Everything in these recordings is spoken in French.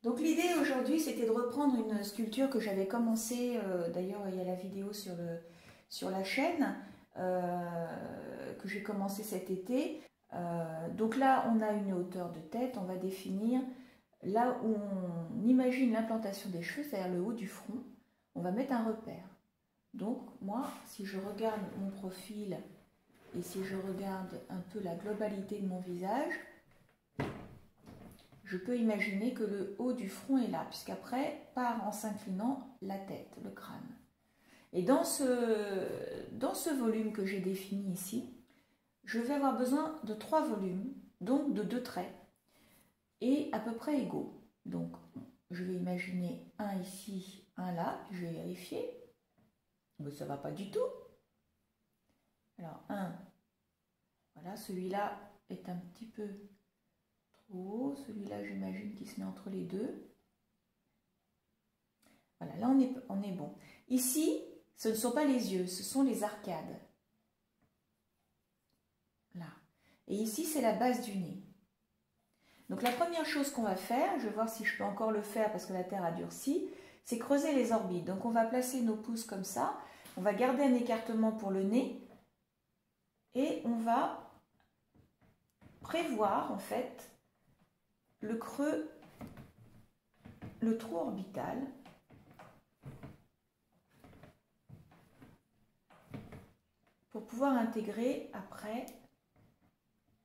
Donc l'idée aujourd'hui, c'était de reprendre une sculpture que j'avais commencé, d'ailleurs il y a la vidéo sur la chaîne, que j'ai commencé cet été. Donc là, on a une hauteur de tête, on va définir là où on imagine l'implantation des cheveux, c'est-à-dire le haut du front, on va mettre un repère. Donc moi, si je regarde mon profil et si je regarde un peu la globalité de mon visage, je peux imaginer que le haut du front est là, puisqu'après part en s'inclinant la tête, le crâne. Et dans ce volume que j'ai défini ici, je vais avoir besoin de 3 volumes, donc de 2 traits, et à peu près égaux. Donc, je vais imaginer un ici, un là, je vais vérifier. Mais ça ne va pas du tout. Alors, un, voilà, celui-là est un petit peu trop haut. Celui-là, j'imagine qu'il se met entre les deux. Voilà, là, on est bon. Ici, ce ne sont pas les yeux, ce sont les arcades. Là. Et ici, c'est la base du nez. Donc, la première chose qu'on va faire, je vais voir si je peux encore le faire parce que la terre a durci, c'est creuser les orbites. Donc, on va placer nos pouces comme ça. On va garder un écartement pour le nez. Et on va prévoir, en fait, le creux, le trou orbital. Pour pouvoir intégrer après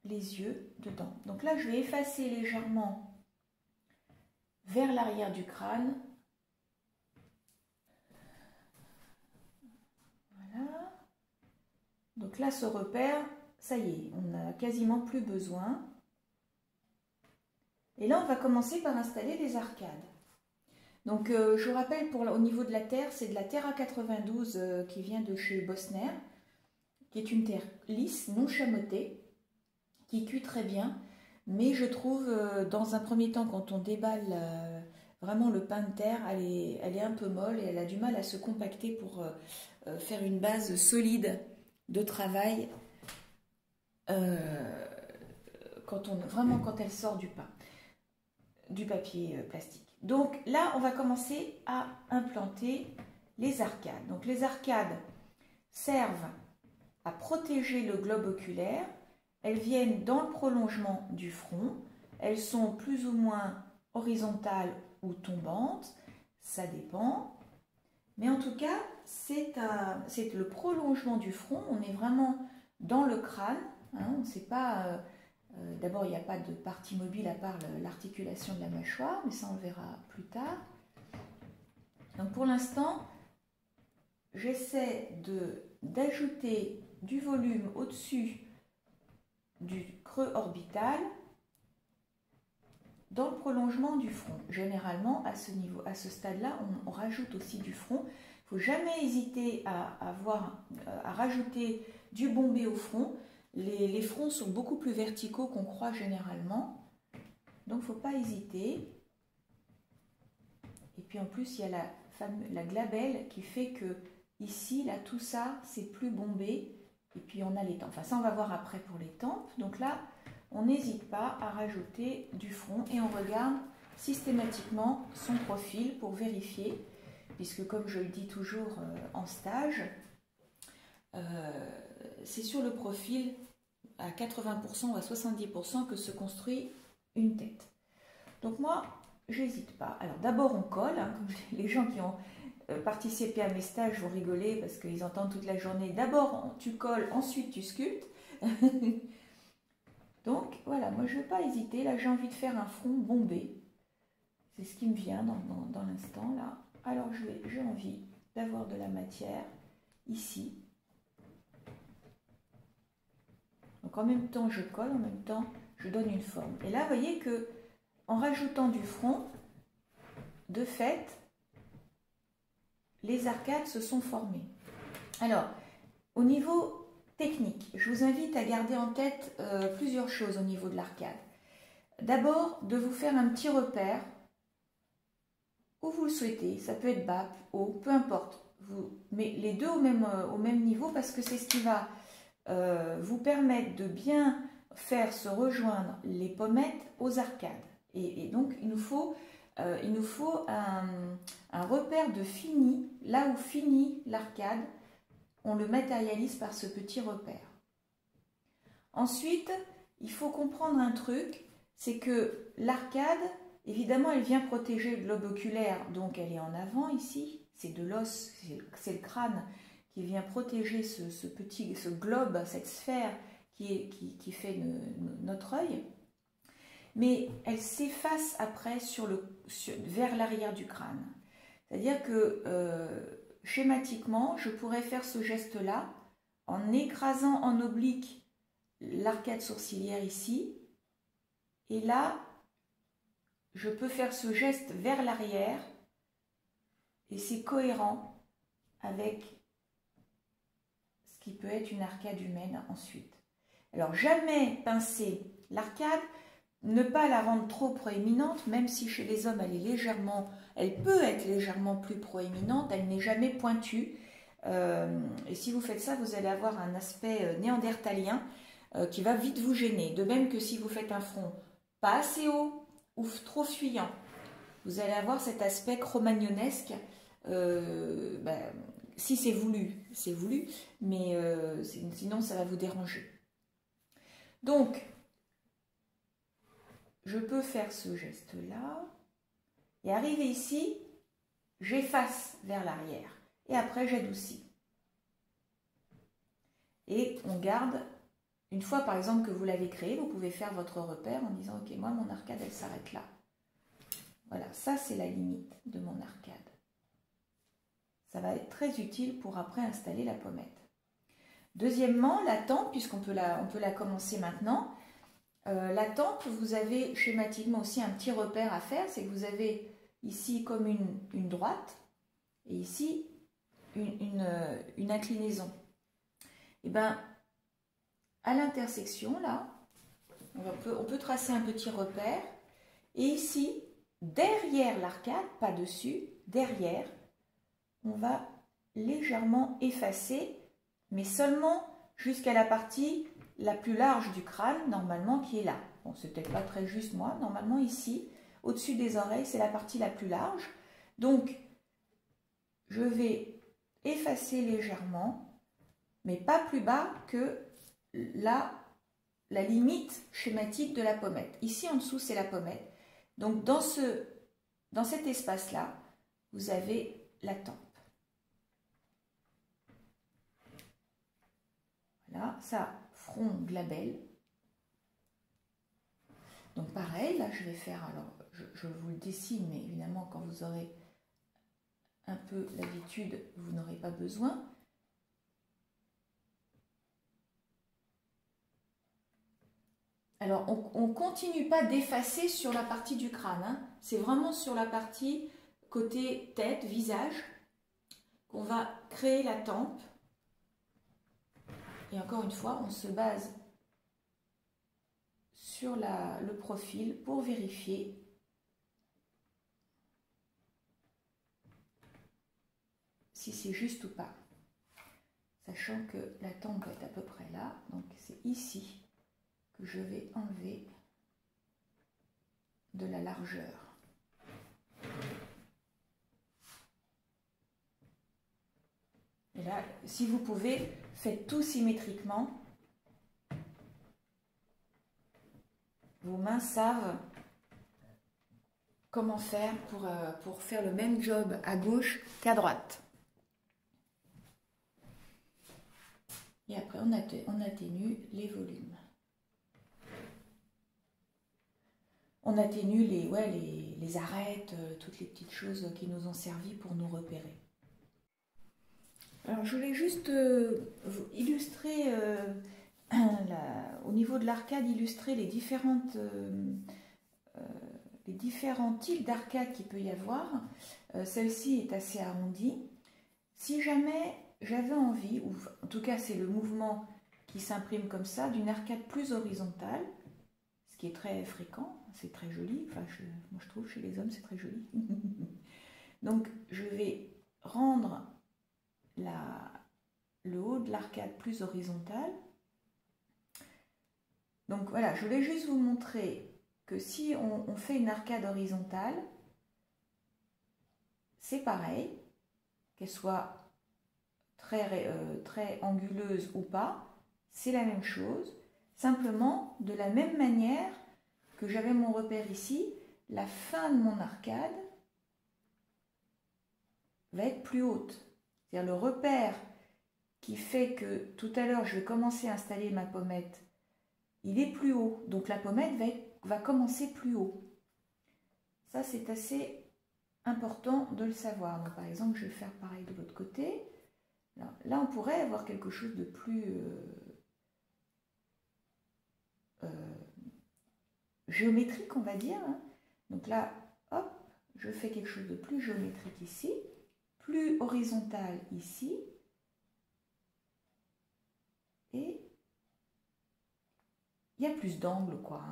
les yeux dedans. Donc là, je vais effacer légèrement vers l'arrière du crâne. Voilà. Donc là, ce repère, ça y est, on n'a quasiment plus besoin. Et là, on va commencer par installer des arcades. Donc, je vous rappelle, au niveau de la terre, c'est de la terre A92 qui vient de chez Bosner, qui est une terre lisse, non chamotée, qui cuit très bien. Mais je trouve, dans un premier temps, quand on déballe vraiment le pain de terre, elle est un peu molle et elle a du mal à se compacter pour faire une base solide de travail vraiment quand elle sort du papier plastique. Donc là, on va commencer à implanter les arcades. Donc les arcades servent à protéger le globe oculaire. Elles viennent dans le prolongement du front. Elles sont plus ou moins horizontales ou tombantes. Ça dépend. Mais en tout cas, c'est le prolongement du front. On est vraiment dans le crâne. Hein, on ne sait pas... D'abord, il n'y a pas de partie mobile à part l'articulation de la mâchoire, mais ça on le verra plus tard. Donc pour l'instant, j'essaie d'ajouter du volume au-dessus du creux orbital dans le prolongement du front. Généralement, à ce stade-là, on rajoute aussi du front. Il ne faut jamais hésiter à rajouter du bombé au front. Les fronts sont beaucoup plus verticaux qu'on croit généralement, donc il ne faut pas hésiter. Et puis en plus, il y a la glabelle qui fait que ici, là, tout ça, c'est plus bombé. Et puis on a les tempes. Enfin, ça, on va voir après pour les tempes. Donc là, on n'hésite pas à rajouter du front et on regarde systématiquement son profil pour vérifier, puisque comme je le dis toujours en stage, c'est sur le profil à 80% ou à 70% que se construit une tête. Donc moi, j'hésite pas. Alors d'abord on colle, hein, comme les gens qui ont participé à mes stages vont rigoler parce qu'ils entendent toute la journée. D'abord tu colles, ensuite tu sculptes. Donc voilà, moi je ne vais pas hésiter. Là j'ai envie de faire un front bombé. C'est ce qui me vient dans l'instant là. Alors j'ai envie d'avoir de la matière ici. Donc en même temps je colle, en même temps je donne une forme. Et là vous voyez que en rajoutant du front, de fait, les arcades se sont formées. Alors, au niveau technique, je vous invite à garder en tête plusieurs choses au niveau de l'arcade. D'abord, de vous faire un petit repère où vous le souhaitez. Ça peut être bas, haut, peu importe. Vous mettez les deux au même niveau parce que c'est ce qui va vous permettre de bien faire se rejoindre les pommettes aux arcades. Et donc, il nous faut il nous faut un repère de fini. Là où finit l'arcade, on le matérialise par ce petit repère. Ensuite, il faut comprendre un truc, c'est que l'arcade, évidemment, elle vient protéger le globe oculaire, donc elle est en avant ici, c'est de l'os, c'est le crâne qui vient protéger ce globe, cette sphère qui fait notre œil. Mais elle s'efface après vers l'arrière du crâne. C'est-à-dire que schématiquement, je pourrais faire ce geste-là en écrasant en oblique l'arcade sourcilière ici. Et là, je peux faire ce geste vers l'arrière et c'est cohérent avec ce qui peut être une arcade humaine ensuite. Alors, jamais pincer l'arcade, ne pas la rendre trop proéminente, même si chez les hommes elle peut être légèrement plus proéminente, elle n'est jamais pointue. Et si vous faites ça, vous allez avoir un aspect néandertalien qui va vite vous gêner. De même que si vous faites un front pas assez haut ou trop fuyant, vous allez avoir cet aspect cro-magnonesque. Si c'est voulu, mais sinon ça va vous déranger. Donc, je peux faire ce geste-là et arriver ici, j'efface vers l'arrière et après j'adoucis. Et on garde, une fois par exemple que vous l'avez créé, vous pouvez faire votre repère en disant ok, moi mon arcade elle s'arrête là. Voilà, ça c'est la limite de mon arcade. Ça va être très utile pour après installer la pommette. Deuxièmement, la tempe, puisqu'on peut la commencer maintenant. La tempe, vous avez schématiquement aussi un petit repère à faire, c'est que vous avez ici comme une droite et ici une inclinaison. Et bien, à l'intersection, là, on peut tracer un petit repère et ici, derrière l'arcade, pas dessus, derrière, on va légèrement effacer, mais seulement jusqu'à la partie la plus large du crâne, normalement, qui est là. Bon, c'est peut-être pas très juste, moi. Normalement, ici, au-dessus des oreilles, c'est la partie la plus large. Donc, je vais effacer légèrement, mais pas plus bas que la limite schématique de la pommette. Ici, en dessous, c'est la pommette. Donc, dans cet espace-là, vous avez la tempe. Voilà, ça, front glabelle. Donc pareil, là je vais faire, alors je vous le dessine, mais évidemment quand vous aurez un peu l'habitude, vous n'aurez pas besoin. Alors on ne continue pas d'effacer sur la partie du crâne, hein. C'est vraiment sur la partie côté tête, visage, qu'on va créer la tempe. Et encore une fois, on se base sur le profil pour vérifier si c'est juste ou pas. Sachant que la tempe est à peu près là, donc c'est ici que je vais enlever de la largeur. Et là, si vous pouvez, faites tout symétriquement. Vos mains savent comment faire pour faire le même job à gauche qu'à droite. Et après, on atténue les volumes. On atténue les arêtes, toutes les petites choses qui nous ont servi pour nous repérer. Alors, je voulais juste illustrer, au niveau de l'arcade, illustrer les différents types d'arcades qu'il peut y avoir. Celle-ci est assez arrondie. Si jamais j'avais envie, ou en tout cas c'est le mouvement qui s'imprime comme ça, d'une arcade plus horizontale, ce qui est très fréquent, c'est très joli, enfin moi je trouve chez les hommes c'est très joli. Donc je vais rendre le haut de l'arcade plus horizontal. Donc voilà, je voulais juste vous montrer que si on fait une arcade horizontale, c'est pareil, qu'elle soit très anguleuse ou pas, c'est la même chose. Simplement, de la même manière que j'avais mon repère ici, la fin de mon arcade va être plus haute. C'est-à-dire le repère qui fait que tout à l'heure, je vais commencer à installer ma pommette, il est plus haut. Donc la pommette va commencer plus haut. Ça, c'est assez important de le savoir. Donc, par exemple, je vais faire pareil de l'autre côté. Là, on pourrait avoir quelque chose de plus géométrique, on va dire. Donc là, hop, je fais quelque chose de plus géométrique ici, plus horizontal ici, et il y a plus d'angle, quoi.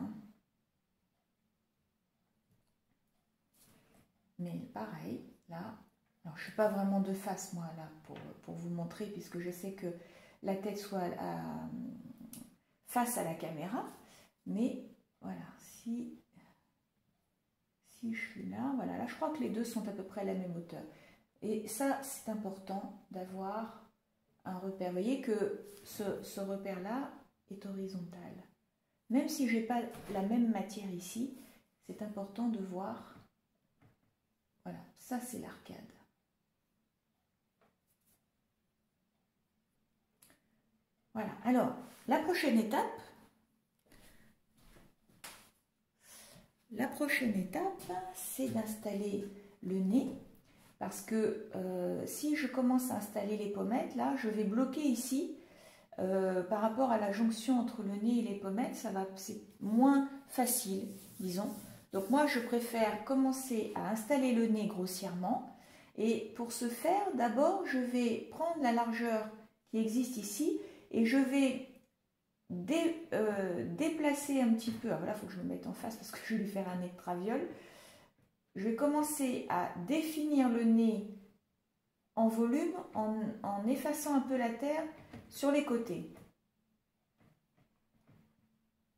Mais pareil, là, alors je ne suis pas vraiment de face, moi, là, pour vous montrer, puisque je sais que la tête soit face à la caméra, mais voilà, si je suis là, voilà, là, je crois que les deux sont à peu près à la même hauteur. Et ça, c'est important d'avoir un repère. Vous voyez que ce repère-là est horizontal. Même si je n'ai pas la même matière ici, c'est important de voir. Voilà, ça c'est l'arcade. Voilà, alors, la prochaine étape, c'est d'installer le nez. Parce que si je commence à installer les pommettes, là, je vais bloquer ici. Par rapport à la jonction entre le nez et les pommettes, c'est moins facile, disons. Donc moi, je préfère commencer à installer le nez grossièrement. Et pour ce faire, d'abord, je vais prendre la largeur qui existe ici et je vais déplacer un petit peu. Alors là, il faut que je me mette en face parce que je vais lui faire un nez de traviole. Je vais commencer à définir le nez en volume en effaçant un peu la terre sur les côtés.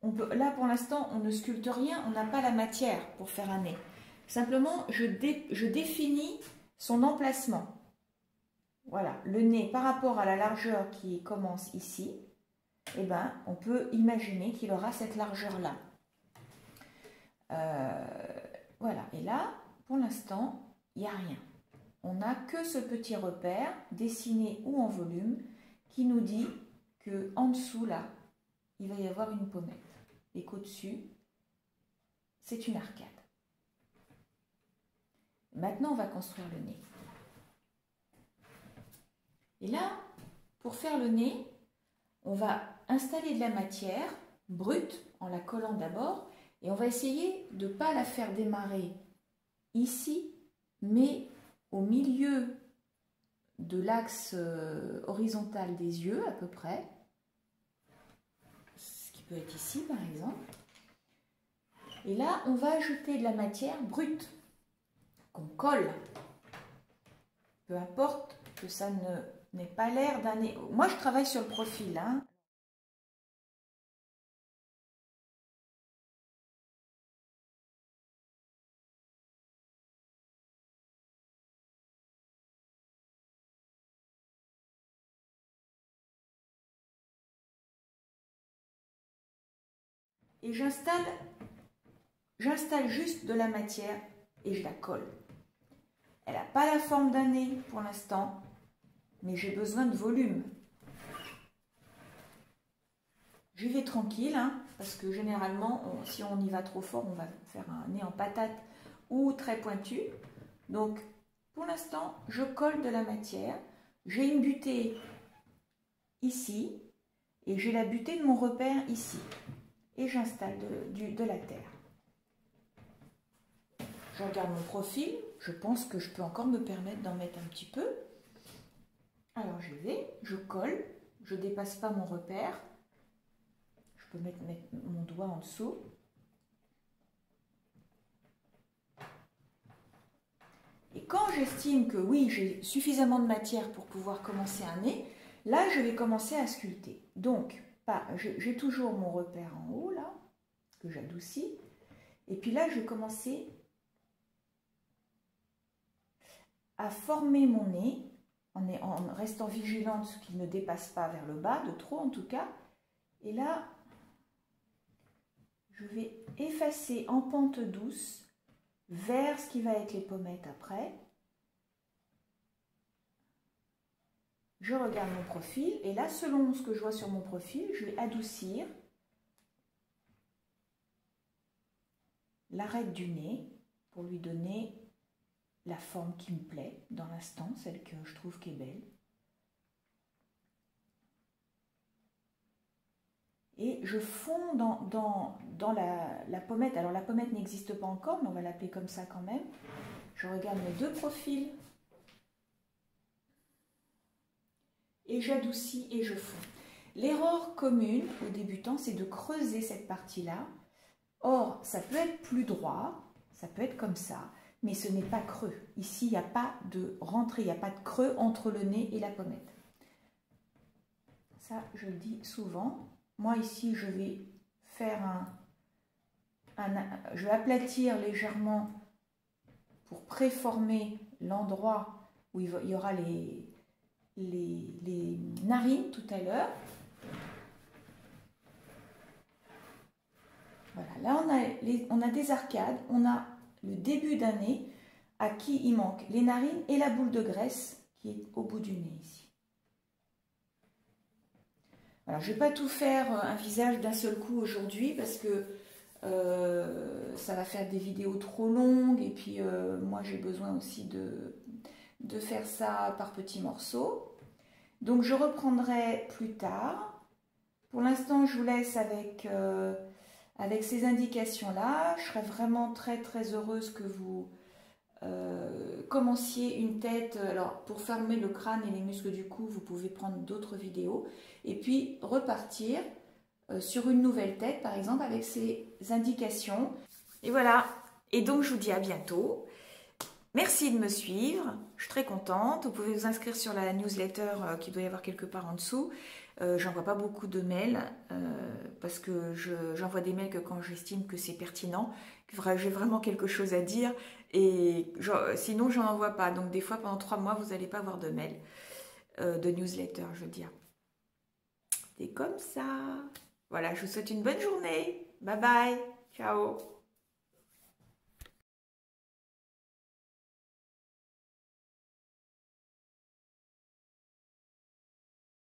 Là, pour l'instant, on ne sculpte rien, on n'a pas la matière pour faire un nez. Simplement, je définis son emplacement. Voilà, le nez par rapport à la largeur qui commence ici, eh ben, on peut imaginer qu'il aura cette largeur-là. Voilà, et là, pour l'instant, il n'y a rien. On n'a que ce petit repère, dessiné ou en volume, qui nous dit qu'en dessous, là, il va y avoir une pommette. Et qu'au-dessus, c'est une arcade. Maintenant, on va construire le nez. Et là, pour faire le nez, on va installer de la matière brute, en la collant d'abord, et on va essayer de ne pas la faire démarrer ici, mais au milieu de l'axe horizontal des yeux, à peu près. Ce qui peut être ici, par exemple. Et là, on va ajouter de la matière brute, qu'on colle. Peu importe que ça n'ait pas l'air d'un nez. Moi, je travaille sur le profil, hein. Et j'installe juste de la matière et je la colle. Elle n'a pas la forme d'un nez pour l'instant, mais j'ai besoin de volume. J'y vais tranquille, hein, parce que généralement, si on y va trop fort, on va faire un nez en patate ou très pointu. Donc, pour l'instant, je colle de la matière. J'ai une butée ici et j'ai la butée de mon repère ici. Et j'installe de la terre. Je regarde mon profil, je pense que je peux encore me permettre d'en mettre un petit peu. Alors j'y vais, je colle, je ne dépasse pas mon repère. Je peux mettre mon doigt en dessous. Et quand j'estime que oui, j'ai suffisamment de matière pour pouvoir commencer un nez, là je vais commencer à sculpter. Donc, j'ai toujours mon repère en haut là, que j'adoucis. Et puis là, je vais commencer à former mon nez en restant vigilante qu'il ne dépasse pas vers le bas, de trop en tout cas. Et là, je vais effacer en pente douce vers ce qui va être les pommettes après. Je regarde mon profil et là, selon ce que je vois sur mon profil, je vais adoucir l'arête du nez pour lui donner la forme qui me plaît dans l'instant, celle que je trouve qui est belle. Et je fonds dans la pommette. Alors la pommette n'existe pas encore, mais on va l'appeler comme ça quand même. Je regarde mes deux profils. Et j'adoucis et je fonds. L'erreur commune aux débutants, c'est de creuser cette partie-là. Or, ça peut être plus droit, ça peut être comme ça, mais ce n'est pas creux. Ici, il n'y a pas de rentrée, il n'y a pas de creux entre le nez et la pommette. Ça, je le dis souvent. Moi, ici, je vais faire je vais aplatir légèrement pour préformer l'endroit où il y aura les narines tout à l'heure. Voilà, là on a des arcades, on a le début d'un nez à qui il manque les narines et la boule de graisse qui est au bout du nez ici. Alors, je ne vais pas tout faire un visage d'un seul coup aujourd'hui parce que ça va faire des vidéos trop longues et puis moi j'ai besoin aussi de faire ça par petits morceaux. Donc je reprendrai plus tard. Pour l'instant, je vous laisse avec ces indications-là. Je serais vraiment très très heureuse que vous commenciez une tête. Alors pour fermer le crâne et les muscles du cou, vous pouvez prendre d'autres vidéos et puis repartir sur une nouvelle tête, par exemple, avec ces indications. Et voilà. Et donc, je vous dis à bientôt. Merci de me suivre. Je suis très contente. Vous pouvez vous inscrire sur la newsletter qui doit y avoir quelque part en dessous. J'envoie pas beaucoup de mails parce que j'envoie des mails que quand j'estime que c'est pertinent, que j'ai vraiment quelque chose à dire. Et sinon, j'en envoie pas. Donc, des fois, pendant 3 mois, vous n'allez pas avoir de mails, de newsletter, je veux dire. C'est comme ça. Voilà, je vous souhaite une bonne journée. Bye bye. Ciao.